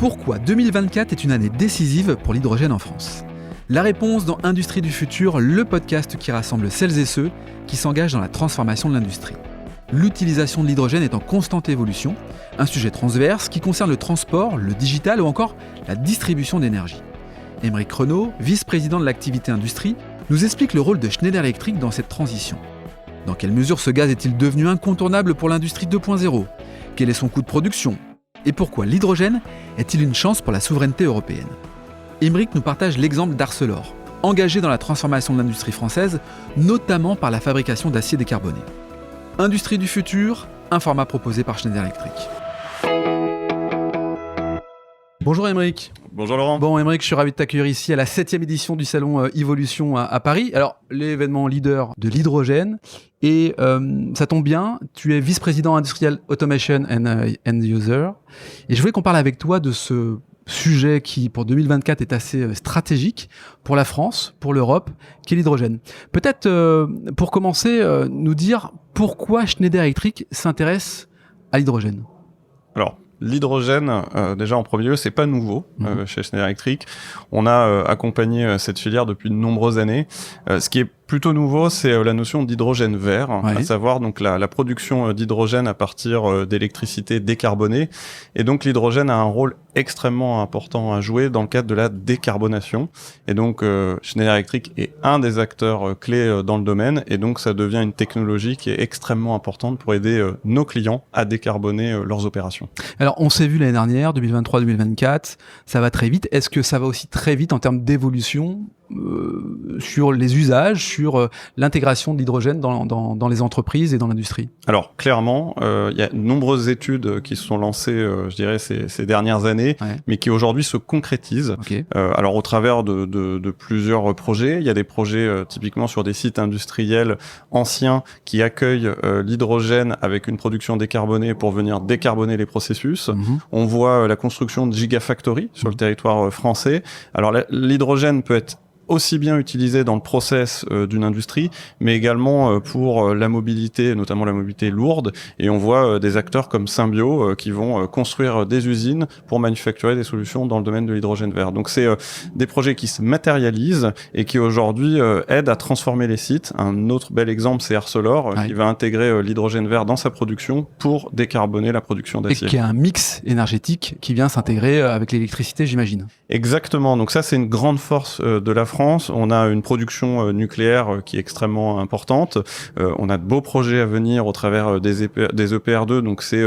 Pourquoi 2024 est une année décisive pour l'hydrogène en France ? La réponse dans Industrie du futur, le podcast qui rassemble celles et ceux qui s'engagent dans la transformation de l'industrie. L'utilisation de l'hydrogène est en constante évolution, un sujet transverse qui concerne le transport, le digital ou encore la distribution d'énergie. Aymeric Renaud, vice-président de l'activité industrie, nous explique le rôle de Schneider Electric dans cette transition. Dans quelle mesure ce gaz est-il devenu incontournable pour l'industrie 2.0 ? Quel est son coût de production ? Et pourquoi l'hydrogène est-il une chance pour la souveraineté européenne ? Aymeric nous partage l'exemple d'Arcelor, engagé dans la transformation de l'industrie française, notamment par la fabrication d'acier décarboné. Industrie du futur, un format proposé par Schneider Electric. Bonjour Aymeric. Bonjour Laurent. Bon Aymeric, je suis ravi de t'accueillir ici à la 7e édition du salon Evolution à Paris. Alors, l'événement leader de l'hydrogène. Et ça tombe bien, tu es vice-président industriel Automation and End User. Et je voulais qu'on parle avec toi de ce sujet qui, pour 2024, est assez stratégique pour la France, pour l'Europe, qui est l'hydrogène. Peut-être, pour commencer, nous dire pourquoi Schneider Electric s'intéresse à l'hydrogène. Alors, l'hydrogène, déjà en premier lieu, c'est pas nouveau chez Schneider Electric. On a accompagné cette filière depuis de nombreuses années. Ce qui est plutôt nouveau, c'est la notion d'hydrogène vert, à savoir donc la production d'hydrogène à partir d'électricité décarbonée. Et donc l'hydrogène a un rôle extrêmement important à jouer dans le cadre de la décarbonation. Et donc Schneider Electric est un des acteurs clés dans le domaine. Et donc ça devient une technologie qui est extrêmement importante pour aider nos clients à décarboner leurs opérations. Alors on s'est vu l'année dernière, 2023-2024, ça va très vite. Est-ce que ça va aussi très vite en termes d'évolution sur les usages, sur l'intégration de l'hydrogène dans les entreprises et dans l'industrie? Alors, clairement, il y a de nombreuses études qui se sont lancées, je dirais, ces dernières années, mais qui aujourd'hui se concrétisent. Alors, au travers de plusieurs projets, il y a des projets typiquement sur des sites industriels anciens qui accueillent l'hydrogène avec une production décarbonée pour venir décarboner les processus. On voit la construction de gigafactories sur le territoire français. Alors, l'hydrogène peut être aussi bien utilisé dans le process d'une industrie, mais également pour la mobilité, notamment la mobilité lourde. Et on voit des acteurs comme Symbio qui vont construire des usines pour manufacturer des solutions dans le domaine de l'hydrogène vert. Donc c'est des projets qui se matérialisent et qui aujourd'hui aident à transformer les sites. Un autre bel exemple, c'est Arcelor qui va intégrer l'hydrogène vert dans sa production pour décarboner la production d'acier. Et qui a un mix énergétique qui vient s'intégrer avec l'électricité, j'imagine. Exactement. Donc ça, c'est une grande force de la France. On a une production nucléaire qui est extrêmement importante. On a de beaux projets à venir au travers des EPR2. Donc c'est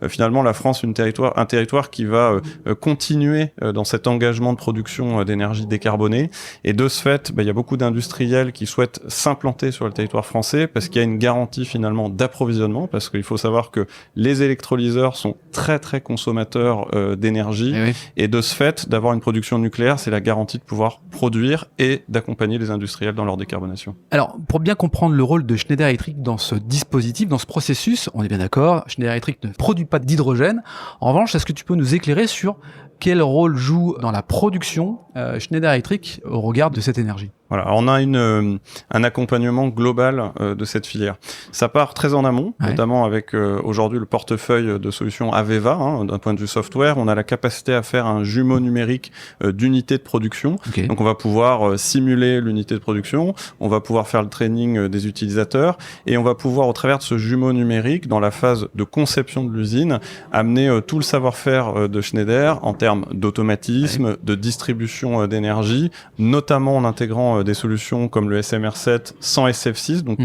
finalement la France un territoire qui va continuer dans cet engagement de production d'énergie décarbonée. Et de ce fait, il y a beaucoup d'industriels qui souhaitent s'implanter sur le territoire français parce qu'il y a une garantie finalement d'approvisionnement, parce qu'il faut savoir que les électrolyseurs sont très très consommateurs d'énergie. Et de ce fait, d'avoir une production nucléaire, c'est la garantie de pouvoir produire et d'accompagner les industriels dans leur décarbonation. Alors, pour bien comprendre le rôle de Schneider Electric dans ce dispositif, dans ce processus, on est bien d'accord, Schneider Electric ne produit pas d'hydrogène. En revanche, est-ce que tu peux nous éclairer sur quel rôle joue dans la production Schneider Electric au regard de cette énergie ? Voilà, alors on a un accompagnement global de cette filière. Ça part très en amont, notamment avec aujourd'hui le portefeuille de solutions Aveva. D'un point de vue software, on a la capacité à faire un jumeau numérique d'unité de production. Donc on va pouvoir simuler l'unité de production, on va pouvoir faire le training des utilisateurs et on va pouvoir, au travers de ce jumeau numérique, dans la phase de conception de l'usine, amener tout le savoir-faire de Schneider en termes d'automatisme, de distribution d'énergie, notamment en intégrant des solutions comme le SMR7 sans SF6, donc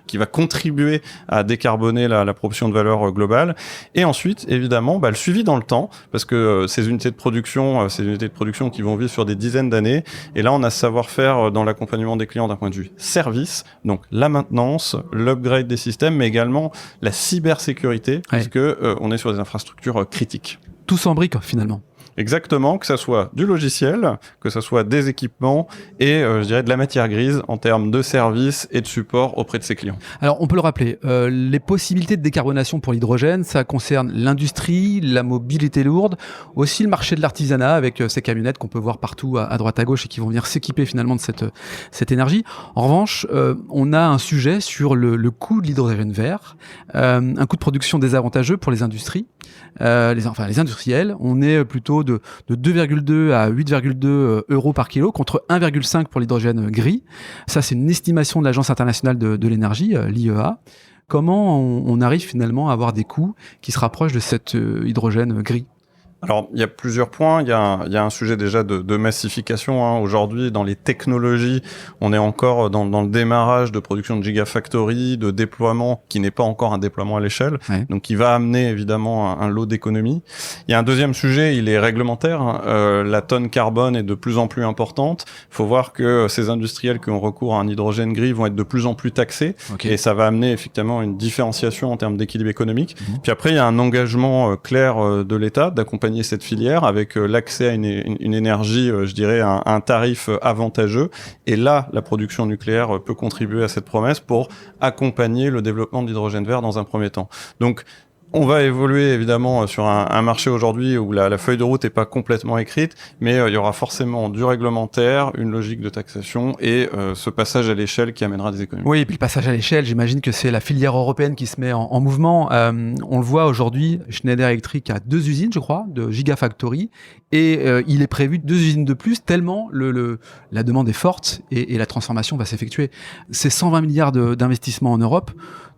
qui va contribuer à décarboner la production de valeur globale. Et ensuite, évidemment, le suivi dans le temps, parce que ces unités de production qui vont vivre sur des dizaines d'années. Et là, on a ce savoir-faire dans l'accompagnement des clients d'un point de vue service, donc la maintenance, l'upgrade des systèmes, mais également la cybersécurité, puisque on est sur des infrastructures critiques. Tout s'embrique finalement. Exactement, que ça soit du logiciel, que ça soit des équipements et je dirais de la matière grise en termes de services et de support auprès de ses clients. Alors on peut le rappeler, les possibilités de décarbonation pour l'hydrogène, ça concerne l'industrie, la mobilité lourde, aussi le marché de l'artisanat avec ces camionnettes qu'on peut voir partout à droite à gauche et qui vont venir s'équiper finalement de cette énergie. En revanche, on a un sujet sur le coût de l'hydrogène vert, un coût de production désavantageux pour les industries, les industriels. On est plutôt niveau de 2,2 à 8,2 euros par kilo contre 1,5 pour l'hydrogène gris. Ça, c'est une estimation de l'Agence internationale de l'énergie, l'IEA. Comment on arrive finalement à avoir des coûts qui se rapprochent de cet hydrogène gris ? Alors, il y a plusieurs points. Il y a un sujet déjà de massification. Aujourd'hui, dans les technologies, on est encore dans le démarrage de production de gigafactory, de déploiement qui n'est pas encore un déploiement à l'échelle. Ouais. Donc, qui va amener évidemment un lot d'économies. Il y a un deuxième sujet, il est réglementaire. La tonne carbone est de plus en plus importante. Il faut voir que ces industriels qui ont recours à un hydrogène gris vont être de plus en plus taxés. Okay. Et ça va amener effectivement une différenciation en termes d'équilibre économique. Puis après, il y a un engagement clair de l'État d'accompagner cette filière avec l'accès à une énergie, je dirais, un tarif avantageux. Et là, la production nucléaire peut contribuer à cette promesse pour accompagner le développement de l'hydrogène vert dans un premier temps. Donc, on va évoluer évidemment sur un marché aujourd'hui où la feuille de route n'est pas complètement écrite, mais il y aura forcément du réglementaire, une logique de taxation et ce passage à l'échelle qui amènera des économies. Oui, et puis le passage à l'échelle, j'imagine que c'est la filière européenne qui se met en mouvement. On le voit aujourd'hui, Schneider Electric a 2 usines, je crois, de Gigafactory, et il est prévu 2 usines de plus tellement la demande est forte et la transformation va s'effectuer. C'est 120 milliards d'investissements en Europe.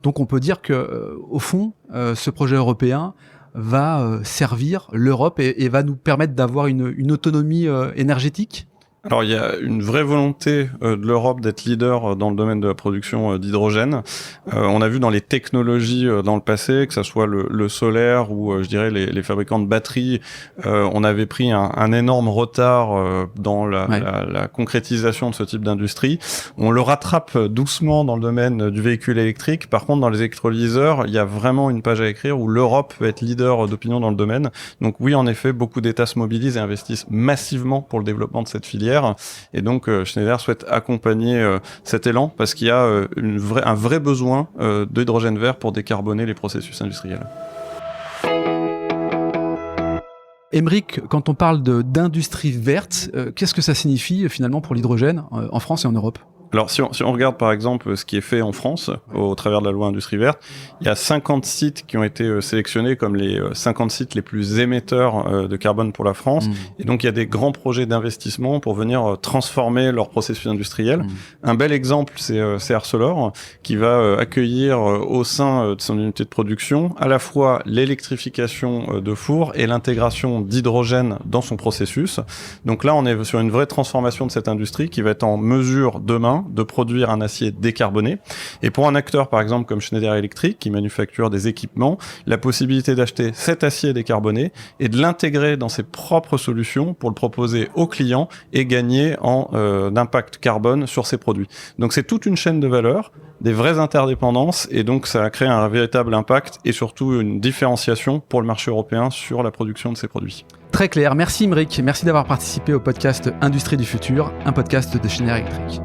Donc on peut dire que au fond, ce projet européen va servir l'Europe et va nous permettre d'avoir une autonomie énergétique. Alors, il y a une vraie volonté de l'Europe d'être leader dans le domaine de la production d'hydrogène. On a vu dans les technologies dans le passé, que ça soit le solaire ou je dirais les fabricants de batteries, on avait pris un énorme retard dans la concrétisation de ce type d'industrie. On le rattrape doucement dans le domaine du véhicule électrique. Par contre, dans les électrolyseurs, il y a vraiment une page à écrire où l'Europe peut être leader d'opinion dans le domaine. Donc oui, en effet, beaucoup d'États se mobilisent et investissent massivement pour le développement de cette filière. Et donc Schneider souhaite accompagner cet élan parce qu'il y a un vrai besoin d'hydrogène vert pour décarboner les processus industriels. Aymeric, quand on parle d'industrie verte, qu'est-ce que ça signifie finalement pour l'hydrogène en France et en Europe ? Alors, si on regarde par exemple ce qui est fait en France au travers de la loi Industrie verte, il y a 50 sites qui ont été sélectionnés comme les 50 sites les plus émetteurs de carbone pour la France. Et donc, il y a des grands projets d'investissement pour venir transformer leur processus industriel. Un bel exemple, c'est Arcelor qui va accueillir au sein de son unité de production à la fois l'électrification de fours et l'intégration d'hydrogène dans son processus. Donc là, on est sur une vraie transformation de cette industrie qui va être en mesure demain de produire un acier décarboné. Et pour un acteur, par exemple, comme Schneider Electric, qui manufacture des équipements, la possibilité d'acheter cet acier décarboné et de l'intégrer dans ses propres solutions pour le proposer aux clients et gagner en impact carbone sur ses produits. Donc c'est toute une chaîne de valeur, des vraies interdépendances, et donc ça a créé un véritable impact et surtout une différenciation pour le marché européen sur la production de ces produits. Très clair. Merci Aymeric. Merci d'avoir participé au podcast Industrie du futur, un podcast de Schneider Electric.